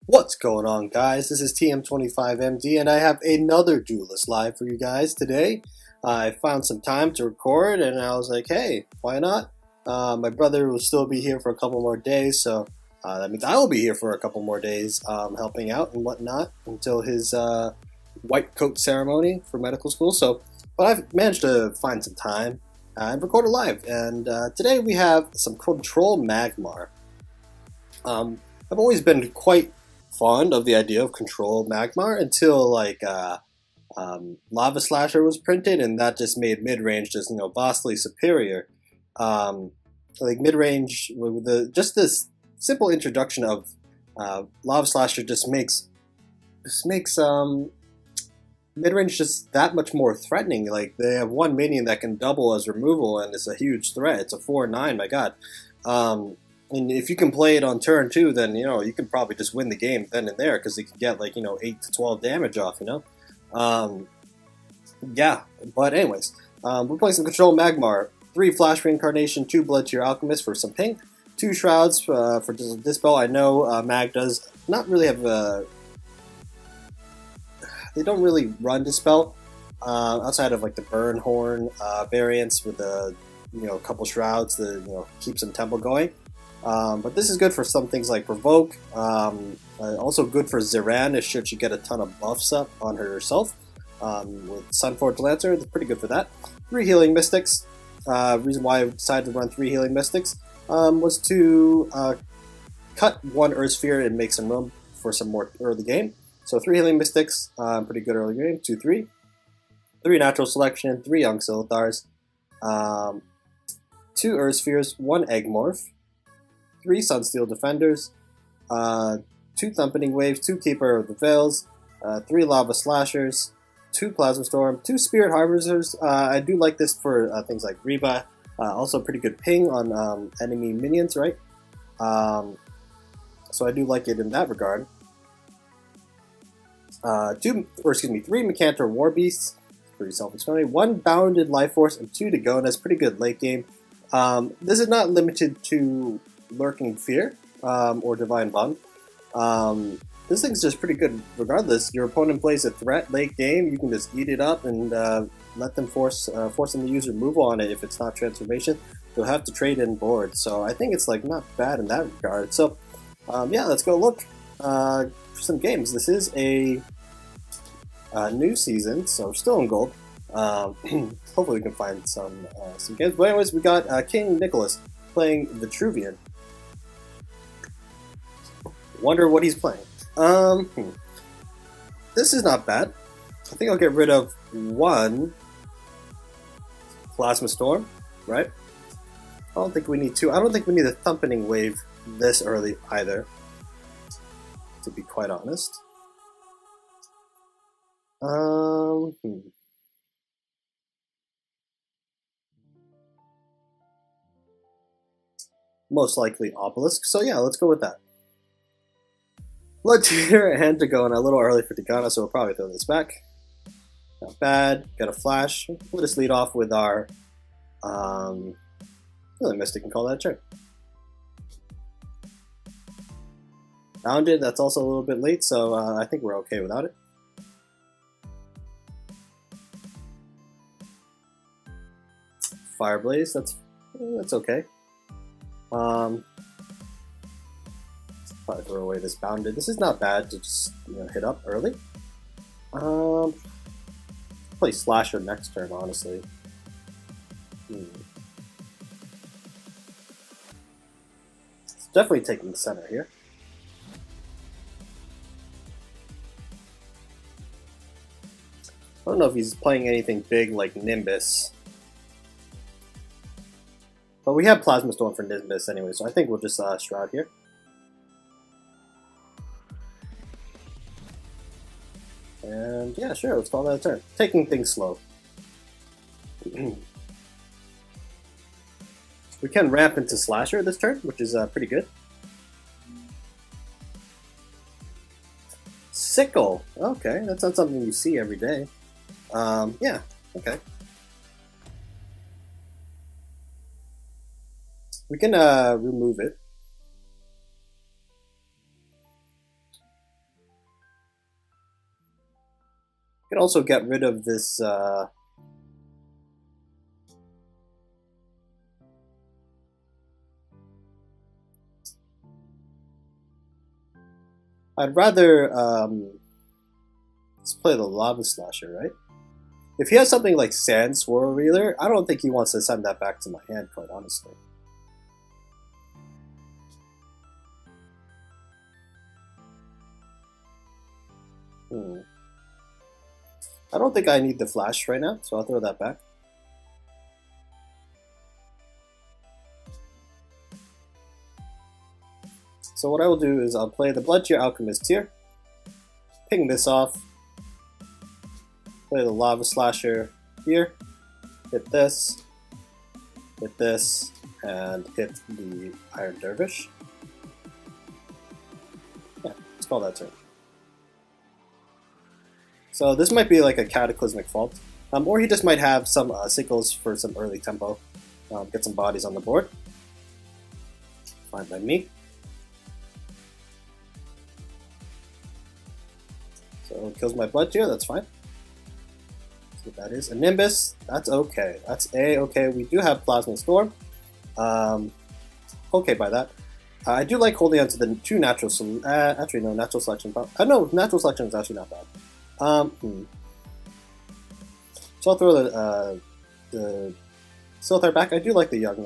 What's going on, guys? This is TM25MD, and I have another Duelyst live for you guys today. I found some time to record, and I was like, hey, why not? My brother will still be here for a couple more days, so that means I will be here for a couple more days helping out and whatnot until his white coat ceremony for medical school. But I've managed to find some time and record it live, and today we have some Control Magmar. I've always been quite fond of the idea of Control Magmar until Lava Slasher was printed, and that just made mid-range just vastly superior. Like mid-range with just this simple introduction of Lava Slasher just makes mid-range just that much more threatening. Like they have one minion that can double as removal, and it's a huge threat. It's a 4/9, my god. And if you can play it on turn 2, then you can probably just win the game then and there because you can get 8 to 12 damage off. Yeah. But anyways, we're playing some Control Magmar. 3 Flash Reincarnation, 2 Blood to your Alchemist for some ping, 2 Shrouds for Dispel. I know Mag does not really have they don't really run Dispel outside of like the Burn Horn variants with the a couple Shrouds to keep some tempo going. But this is good for some things like Provoke. Also good for Ziran if should she get a ton of buffs up on herself. With Sunforged Lancer, it's pretty good for that. 3 Healing Mystics. Reason why I decided to run 3 Healing Mystics was to cut 1 Earth Sphere and make some room for some more early game. So 3 Healing Mystics, pretty good early game. 2, 3. 3 Natural Selection, 3 Young Silithars, 2 Earth Spheres, 1 Egg Morph, 3 Sunsteel Defenders, 2 Thumpening Waves, 2 Keeper of the Veils, 3 Lava Slashers, 2 Plasma Storm, 2 Spirit Harvesters. I do like this for things like Reba. Also pretty good ping on enemy minions, right? So I do like it in that regard. 3 Mecantor War Beasts, pretty self-explanatory. 1 Bounded Life Force and 2 Dagonas, pretty good late game. This is not limited to Lurking Fear or Divine Bond. This thing's just pretty good regardless. Your opponent plays a threat late game, you can just eat it up and let them force them to use removal on it if it's not transformation. You'll have to trade in board. So I think it's not bad in that regard. So yeah, let's go look for some games. This is a new season, so we're still in gold. Hopefully we can find some games. But anyways, we got King Nicholas playing Vitruvian. Wonder what he's playing. This is not bad. I think I'll get rid of 1 Plasma Storm, right? I don't think we need 2. I don't think we need a Thumpening Wave this early either, to be quite honest. Most likely Obelisk, so yeah, let's go with that. Blood Tear and Dagona, a little early for Dagona, so we'll probably throw this back. Not bad. Got a flash. We'll just lead off with our Healing Mystic and call that a turn. Bounded, that's also a little bit late, so I think we're okay without it. Fireblaze, that's okay. Probably throw away this Bounded. This is not bad to just hit up early. Play Slasher next turn, honestly. It's definitely taking the center here. I don't know if he's playing anything big like Nimbus. But we have Plasma Storm for Nimbus anyway, so I think we'll just Shroud here. And yeah, sure, let's call that a turn. Taking things slow. We can ramp into Slasher this turn, which is pretty good. Sickle. Okay, that's not something you see every day. Yeah, okay. We can remove it. can also get rid of this I'd rather let's play the Lava Slasher, right? If he has something like Sand Swirl Reeler, I don't think he wants to send that back to my hand, quite honestly. I don't think I need the flash right now, so I'll throw that back. So what I will do is I'll play the Blood Tier Alchemist here, ping this off, play the Lava Slasher here, hit this, and hit the Iron Dervish. Yeah, let's call that turn. So this might be like a Cataclysmic Fault, or he just might have some sickles for some early tempo, get some bodies on the board. Fine by me. So it kills my Blood Tier, that's fine. That's what that is. A Nimbus, that's okay. That's okay. We do have Plasma Storm. Okay by that. I do like holding on to the two natural actually no, natural selection. No, natural selection is actually not bad. So I'll throw the Silthar back. I do like the young.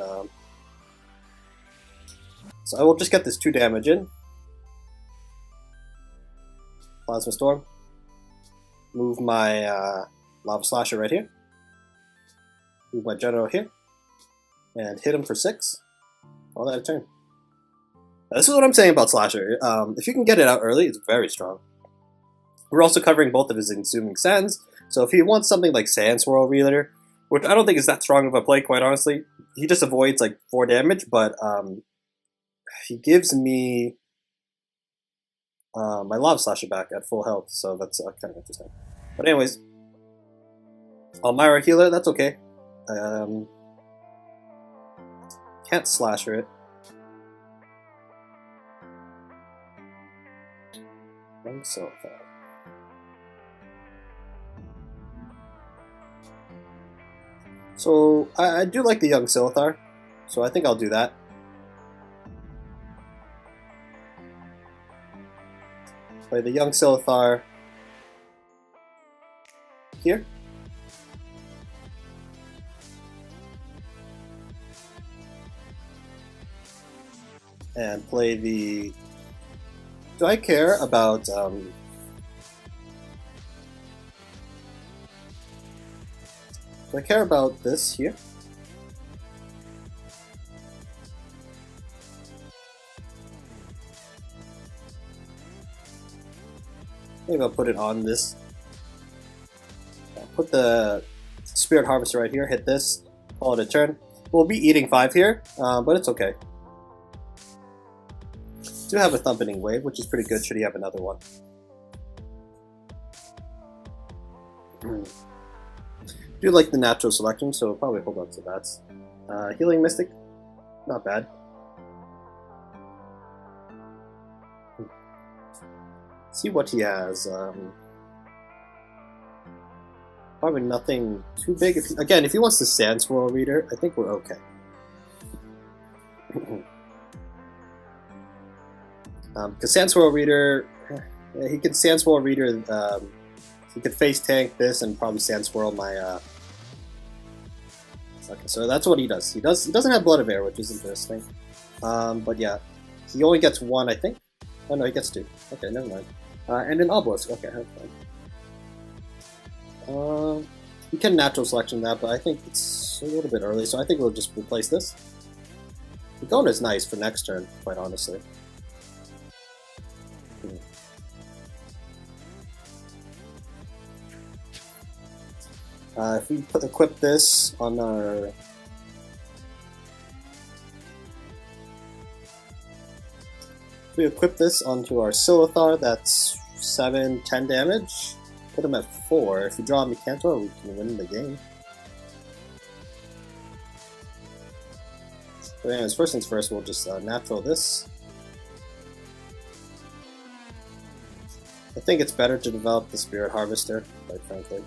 So I will just get this 2 damage in. Plasma Storm. Move my Lava Slasher right here. Move my General here. And hit him for 6. Call that a turn. Now, this is what I'm saying about Slasher. If you can get it out early, it's very strong. We're also covering both of his Consuming Sands, so if he wants something like Sand Swirl Reeler, which I don't think is that strong of a play, quite honestly, he just avoids like 4 damage, but he gives me my Lava Slasher back at full health, so that's kind of interesting. But anyways, Elmira Healer, that's okay. Can't Slasher it. So So I do like the young Silthar, so I think I'll do that. Play the young Silthar here. And play the... Do I care about... Do I care about this here? Maybe I'll put it on this. I'll put the Spirit Harvester right here, hit this, call it a turn. We'll be eating 5 here, but it's okay. Do have a Thumpening Wave, which is pretty good should he have another one. Do like the natural selection, so probably hold on to that. Healing Mystic, not bad. See what he has. Probably nothing too big. Again, if he wants the Sand Swirl Reader, I think we're okay. Because Sand Swirl Reader, he could Sand Swirl Reader. He could face tank this and probably Sand Swirl my. Okay, so that's what he does. He doesn't have Blood of Air, which is interesting. But yeah, he only gets 1, I think. Oh no, he gets 2. Okay, never mind. And an Obelisk. Okay, have fun. We can natural selection that, but I think it's a little bit early, so I think we'll just replace this. The Gona is nice for next turn, quite honestly. If we equip this on our... If we equip this onto our Silithar, that's 7, 10 damage. Put him at 4. If we draw a Mycantor, we can win the game. But anyways, first things first, we'll just natural this. I think it's better to develop the Spirit Harvester, quite frankly.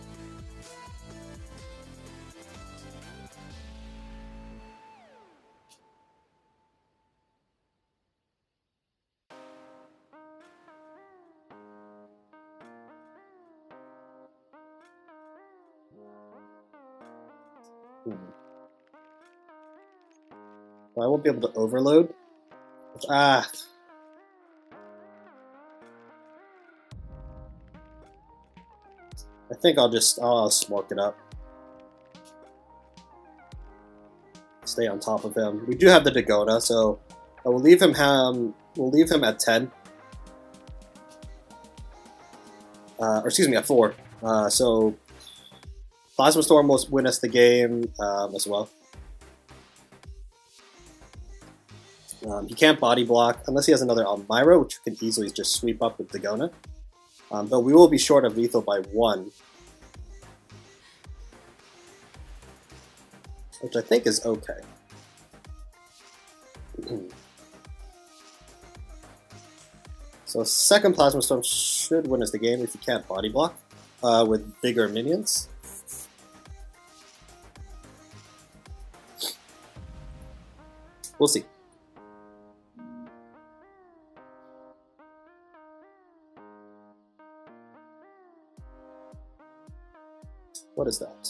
I won't be able to overload. I think I'll smoke it up. Stay on top of him. We do have the Dagona, so I will leave him. We'll leave him at 10. Or excuse me, at 4. So Plasma Storm will win us the game as well. He can't body block unless he has another Elmira, which you can easily just sweep up with Dagona. But we will be short of lethal by 1. Which I think is okay. So second Plasma Storm should win us the game if you can't body block with bigger minions. We'll see. What is that?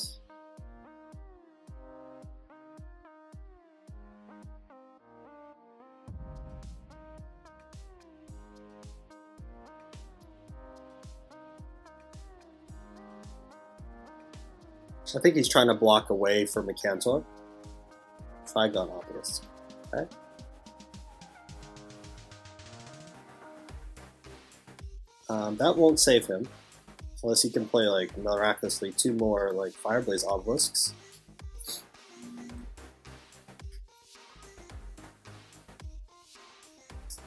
I think he's trying to block away from Mecantor. Trigon Obelisk. Okay. That won't save him. Unless he can play, like, miraculously 2 more, like, Fireblaze Obelisks.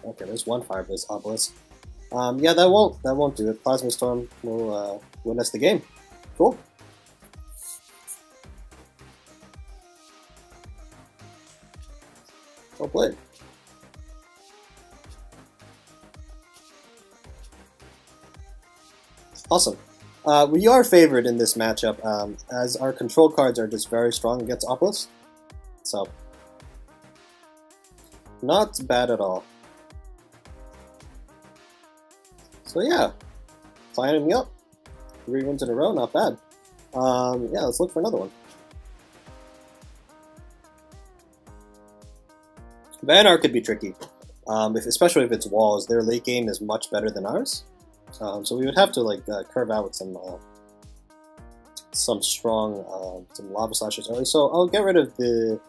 Okay, there's 1 Fireblaze Obelisk. Yeah, that won't do it. Plasma Storm will win us the game. Cool. Well played. Awesome. We are favored in this matchup, as our control cards are just very strong against Obelisk. So, not bad at all. So yeah, climbing up. 3 wins in a row, not bad. Yeah, let's look for another one. Vanar could be tricky, especially if it's walls. Their late game is much better than ours. So we would have to like curve out with some strong some lava slashes early. So I'll get rid of the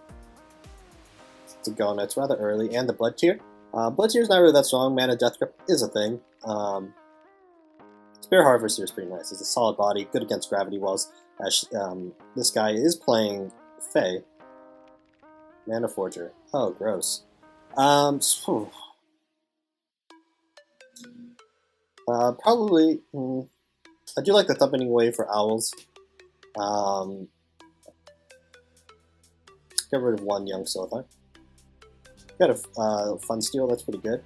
Dagona. It's rather early, and the Blood Tier. Blood Tier is not really that strong. Mana Death Grip is a thing. Spear Harvester is pretty nice. It's a solid body, good against gravity wells. This guy is playing Fae. Mana Forger. Oh, gross. Probably. I do like the Thumpening Wave for Owls. Get rid of 1 Young Silthar. Got a Fun Steel, that's pretty good.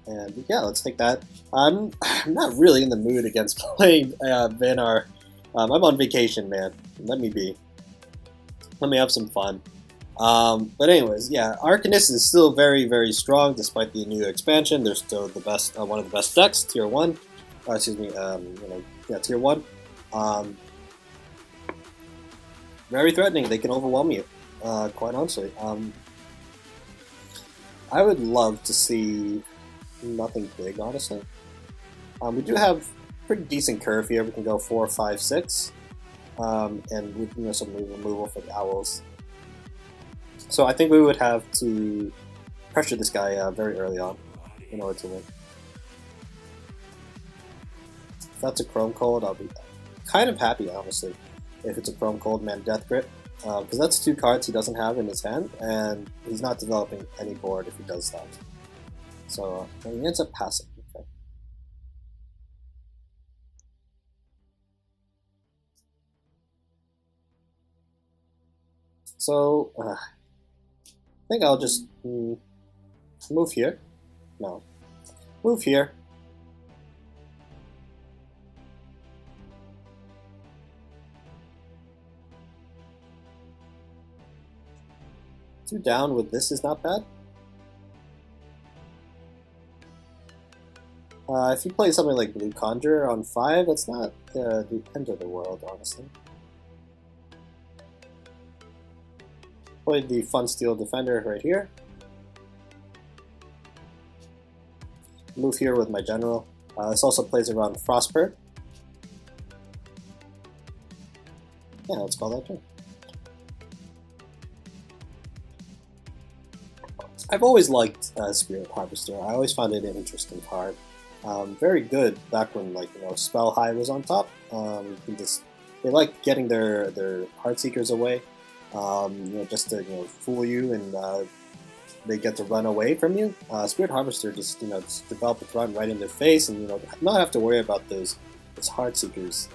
And yeah, let's take that. I'm not really in the mood against playing Vanar. I'm on vacation, man. Let me be. Let me have some fun. But anyways, yeah, Arcanist is still very, very strong despite the new expansion. They're still the best, one of the best decks, Tier 1. Excuse me, Tier 1. Very threatening. They can overwhelm you, quite honestly. I would love to see nothing big, honestly. We do have pretty decent curve here. We can go 4, 5, 6, and with some removal for the Owls. So I think we would have to pressure this guy very early on in order to win. If that's a Chrome Cold, I'll be kind of happy, honestly, if it's a Chrome Cold Man Death Grip, because that's 2 cards he doesn't have in his hand, and he's not developing any board if he does that. So he ends up passing. Okay. So I think I'll just move here. No, move here. 2 down with this is not bad. If you play something like Blue Conjurer on 5, that's not the end of the world, honestly. Play the Fun Steel Defender right here. Move here with my General. This also plays around Frostbird. Yeah, let's call that turn. I've always liked Spirit Harvester. I always found it an interesting card. Very good back when, like, Spell High was on top. They like getting their Heartseekers away, just to fool you, and they get to run away from you. Spirit Harvester just just develop a run right in their face, and not have to worry about those Heartseekers.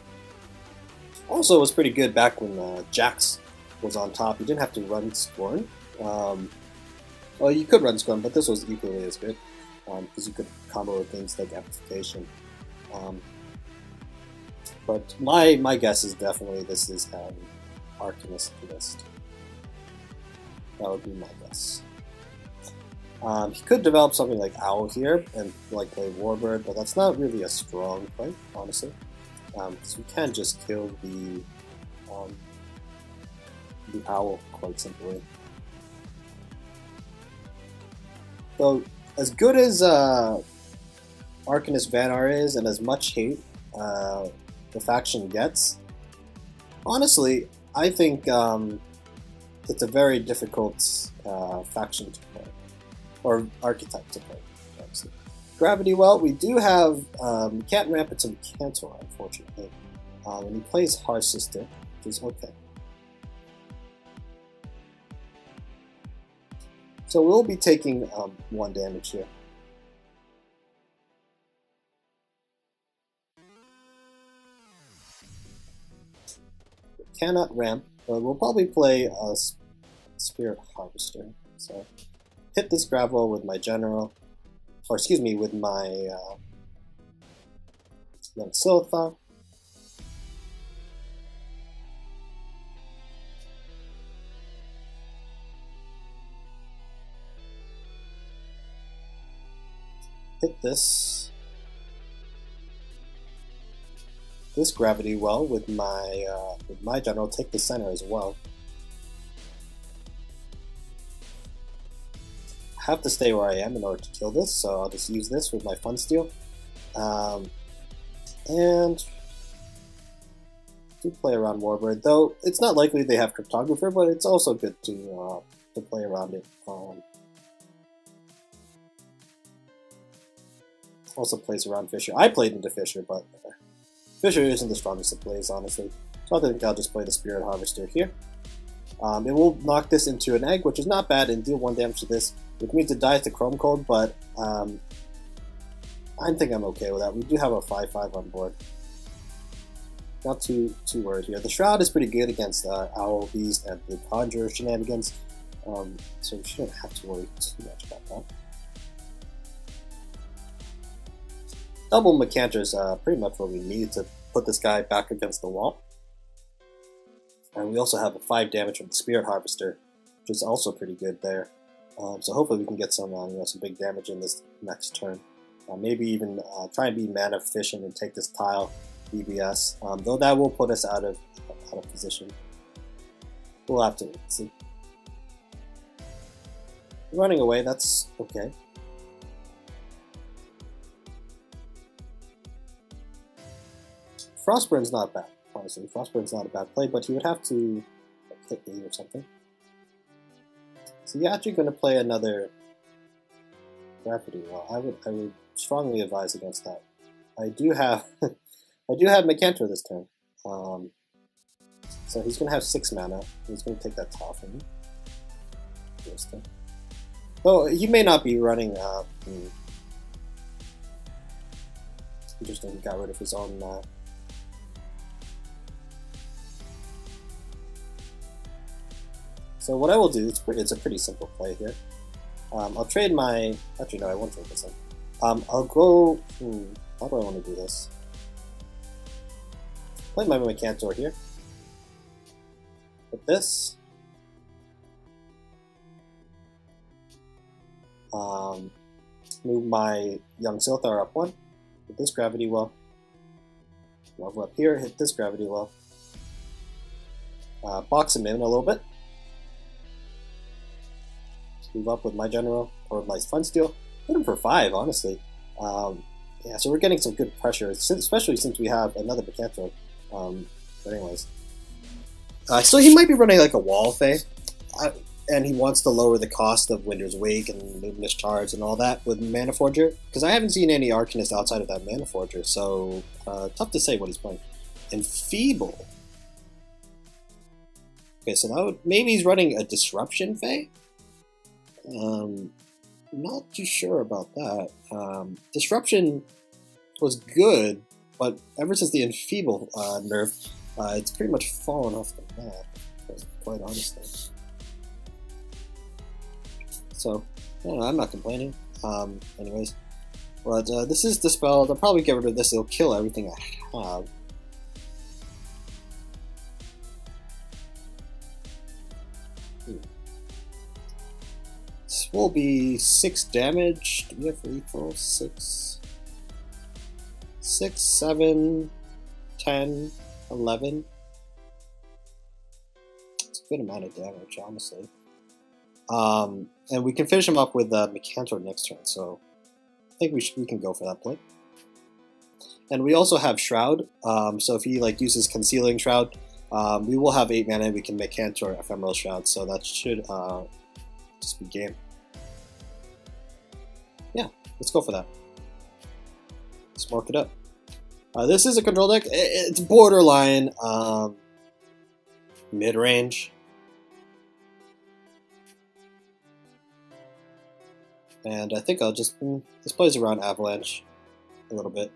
Also, it was pretty good back when Jax was on top. You didn't have to run Scorn. Well, you could run Scorn, but this was equally as good. Because you could combo with things like Amplification. But my guess is definitely this is Arcanist list. That would be my guess. He could develop something like Owl here and play Warbird, but that's not really a strong play, honestly. Because we can't just kill the Owl quite simply. So, as good as Arcanist Vanar is, and as much hate the faction gets, honestly, I think it's a very difficult faction to play, or archetype to play, honestly. Gravity Well, we do have, we can't ramp it to Cantor, unfortunately, and he plays Heart Sister, which is okay. So we'll be taking 1 damage here. We cannot ramp, but we'll probably play a Spirit Harvester. So hit this Gravel with my General, or excuse me, with my Siltha. Hit this Gravity Well with my General. Take the center as well. I have to stay where I am in order to kill this, so I'll just use this with my Fun Steel. And do play around Warbird, though it's not likely they have Cryptographer, but it's also good to play around it. Also plays around Fissure. I played into Fissure, but Fissure isn't the strongest of plays, honestly. So I think I'll just play the Spirit Harvester here. It will knock this into an egg, which is not bad, and deal 1 damage to this, which means it dies to Chrome Cold, but I think I'm okay with that. We do have a 5/5 on board. Not too worried here. The Shroud is pretty good against Owl, Beast, and the Conjurer shenanigans, so we shouldn't have to worry too much about that. Double Macantor is pretty much what we need to put this guy back against the wall. And we also have a 5 damage from the Spirit Harvester, which is also pretty good there. So hopefully we can get some some big damage in this next turn. Maybe even try and be mana efficient and take this tile BBS. Though that will put us out of position. We'll have to see. Running away, that's okay. Frostburn's not bad, honestly. Frostburn's not a bad play, but he would have to hit me or something. So you're actually going to play another Gravity Well. I would strongly advise against that. I do have Macantor this turn. So he's going to have 6 mana. He's going to take that tile from me. Well, he may not be running. Interesting, he got rid of his own. So what I will do, it's a pretty simple play here. I'll trade my, actually no, I won't trade this in. I'll go, how do I want to do this? Play my Macantor here. With this. Move my Young Silthar up 1. Hit this Gravity Well. Level up here, hit this Gravity Well. Box him in a little bit. Move up with my General, or my Fun Steel. Hit him for 5, honestly. Yeah, so we're getting some good pressure, especially since we have another Picanto. But anyways. So he might be running like a Wall Fae. And he wants to lower the cost of Winter's Wake and Luminous Charge and all that with Mana Forger. Because I haven't seen any Arcanist outside of that Mana Forger, so tough to say what he's playing. Enfeeble. Okay, so that would, maybe he's running a Disruption Fae? Not too sure about that. Disruption was good, but ever since the Enfeeble nerf, it's pretty much fallen off the map, quite honestly. So, I'm not complaining. Anyways, but this is Dispelled. I'll probably get rid of this. It'll kill everything I have. This will be 6 damage. Do we have lethal? 6, 7, 10, 11. It's a good amount of damage, honestly. And we can finish him up with Micantor next turn, so I think we can go for that play. And we also have Shroud, so if he uses Concealing Shroud, we will have 8 mana. We can Micantor Ephemeral Shroud, so that should just be game. Yeah, let's go for that. Let's mark it up. This is a control deck. It's borderline mid-range. And I think I'll just, this plays around Avalanche a little bit.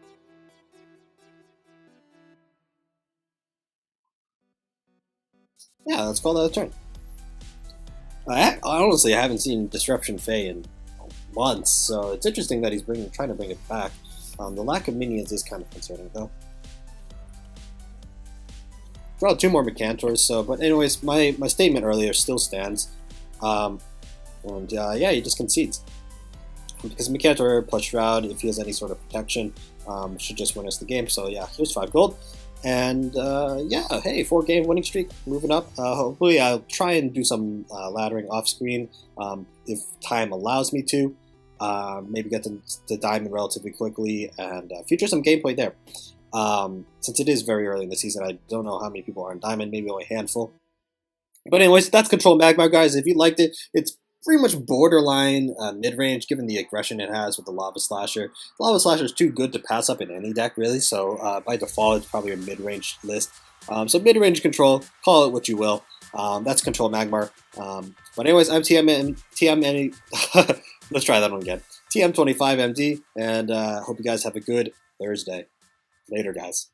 Yeah, let's call that a turn. Honestly, I haven't seen Disruption Fae in months, so it's interesting that he's trying to bring it back. The lack of minions is kind of concerning, though. Draw 2 more Micantors, so, but anyways, my statement earlier still stands. Yeah, he just concedes. Because Micantor plus Shroud, if he has any sort of protection, should just win us the game. So yeah, here's 5 gold. And yeah, hey, 4-game winning streak, moving up. Hopefully I'll try and do some laddering off screen if time allows me to. Maybe get to Diamond relatively quickly and feature some gameplay there. Since it is very early in the season, I don't know how many people are in Diamond, maybe only a handful. But anyways, that's Control Magmar, guys. If you liked it, it's pretty much borderline mid-range, given the aggression it has with the Lava Slasher. The Lava Slasher is too good to pass up in any deck, really, so by default, it's probably a mid-range list. So mid-range control, call it what you will. That's Control Magmar. But anyways, I'm TM let's try that one again. TM25MD, and hope you guys have a good Thursday. Later, guys.